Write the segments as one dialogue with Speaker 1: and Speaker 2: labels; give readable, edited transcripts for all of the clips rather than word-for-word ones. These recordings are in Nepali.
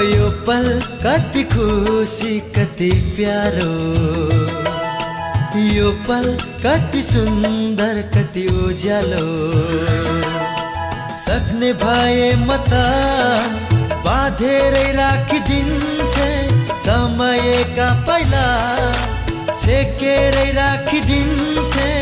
Speaker 1: यो पल कति खुसी कति प्यारो, यो पल कति सुन्दर कति उज्यालो। सक्ने भए म त बाँधेरै राखिदिन्थे, समयका पहिला छेकेरै राखिदिन्थे।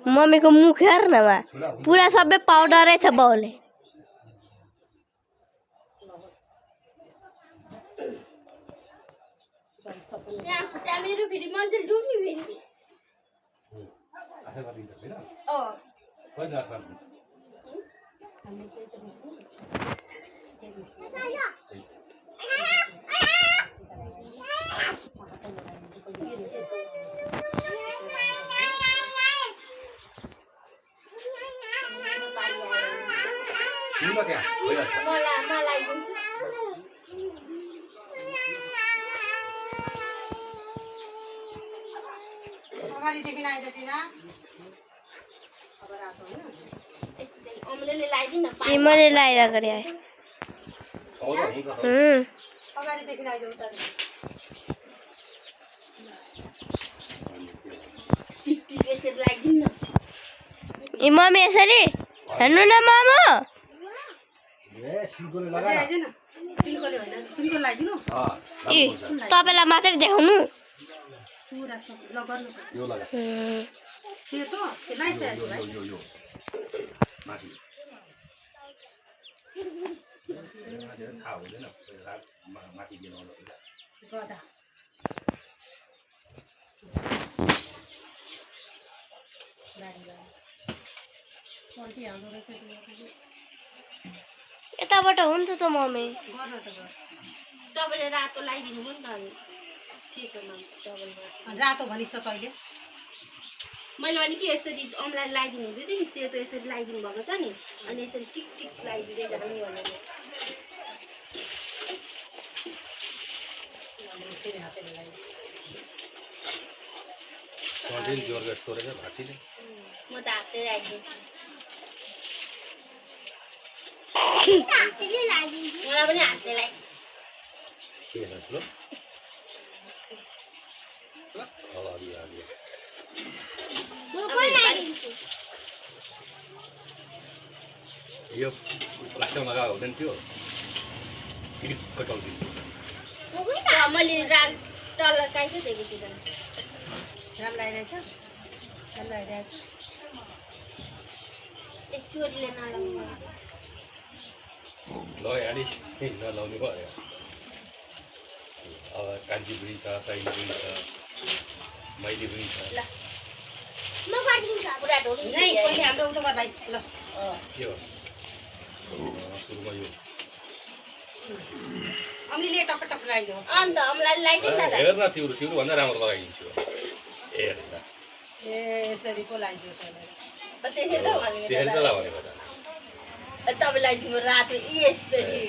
Speaker 2: मम्मी को मुख हेर न पूरा सबै पाउडरै छ बाउले। मैले लाइदा गरे आए मम्मी यसरी हेर्नु न मामा। तपाईलाई मात्रै देखाउनु। यताबाट हुन्छ त मम्मी।
Speaker 3: तपाईले रातो लगाइदिनु भयो नि त सेतोमा रातो भनिस् त तैले। मैले भने कि यसरी अमलाई लगाइदिनु हुँदै थियो नि, सेतो यसरी लगाइदिनु भएको छ नि, अनि यसरी टिक टिक लगाइदिँदै जानु भनेर। म त हातले राखिदिन्छु। मलाई पनि हातले लाग्यो।
Speaker 4: यो प्लास्टिकमा लगाएको हुँदैन थियो फेरि कटाउँदिन्छु।
Speaker 3: मैले तल काहीँ दिएको छु।
Speaker 5: राम लगाइरहेछ, राम लगाइरहेछ।
Speaker 3: एक चोरीले नलाउनु
Speaker 4: लगाइहालिस्, नलाउनु भयो। अब कान्छी पनि छ, साइली पनि छ, माइली पनि छ।
Speaker 3: म गरिदिन्छु पुरा ढोकी
Speaker 5: नै पछि हाम्रो उतो गर भाइ। ल
Speaker 4: के हो सुरुमा यो
Speaker 5: अम्लीले टक टक लगाइदियो।
Speaker 3: अन्त अमलाई लगाइदिनु न।
Speaker 4: हेर न तिम्रो तिम्रो भन्दा राम्रो लगाइदिन्छु। हेर त
Speaker 5: ए यसरी पो लगाइदियो त।
Speaker 3: त्यसरी त भनेको
Speaker 4: त्यसरी त लगाएको त।
Speaker 3: तपाईलाई दिनु रातो यसरी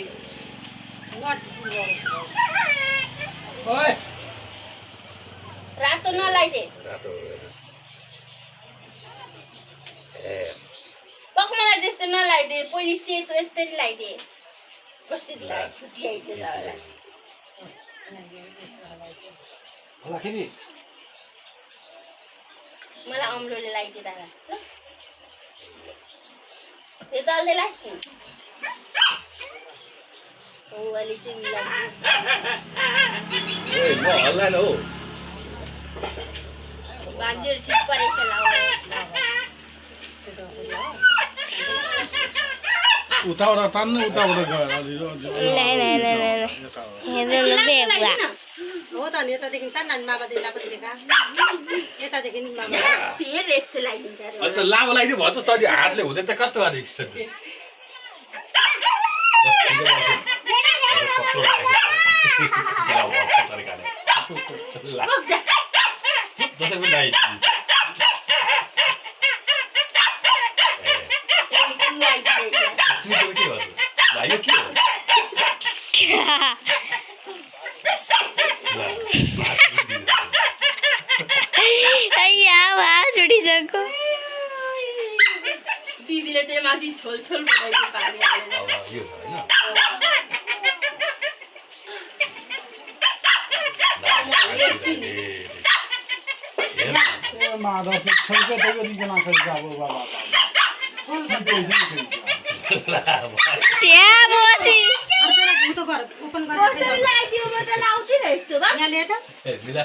Speaker 4: ओइ
Speaker 3: रातो नलाइदे।
Speaker 4: रातो ए
Speaker 3: पक्मालाई त्यस्तो नलाइदे। पहिले सेतो यसरी लगाइदे। कसरी त छुट्टी आइदियो तपाईँलाई।
Speaker 4: होला के नि
Speaker 3: मलाई अम्लोले लगाइदिए दादा। यो दल्दै लाग्छ नि। हो अलि चाहिँ मिलाइदियो।
Speaker 4: ओइ म हल्ला न हो
Speaker 3: बाजेर ठीक परेछ लाउ
Speaker 6: उताबाट तान्नु उताबाट गएर
Speaker 5: हो त नि यतादेखि तान नानी मामादेखि लापछि देखा यतादेखि नि मामा
Speaker 3: धेरै यस्तो लागिन्छ रे
Speaker 4: अन्त लामो लगाइदियो भयो त अनि हातले हुँदैन त कस्तो गर्ने यो के हो
Speaker 2: छुटिसक्यो
Speaker 3: दिदीले चाहिँ माथि छोल छोल बनाएको पानी हालेर
Speaker 4: यो छ
Speaker 6: ए माधव से खेलके तो नहीं बना कर जाओ बाबा
Speaker 2: त्यहाँ बसी
Speaker 5: अर्को उ त गर ओपन गरेर
Speaker 3: लाइदियो म त लाउँदिन यस्तो बा
Speaker 5: यहाँ ल्याए त
Speaker 4: ए मिला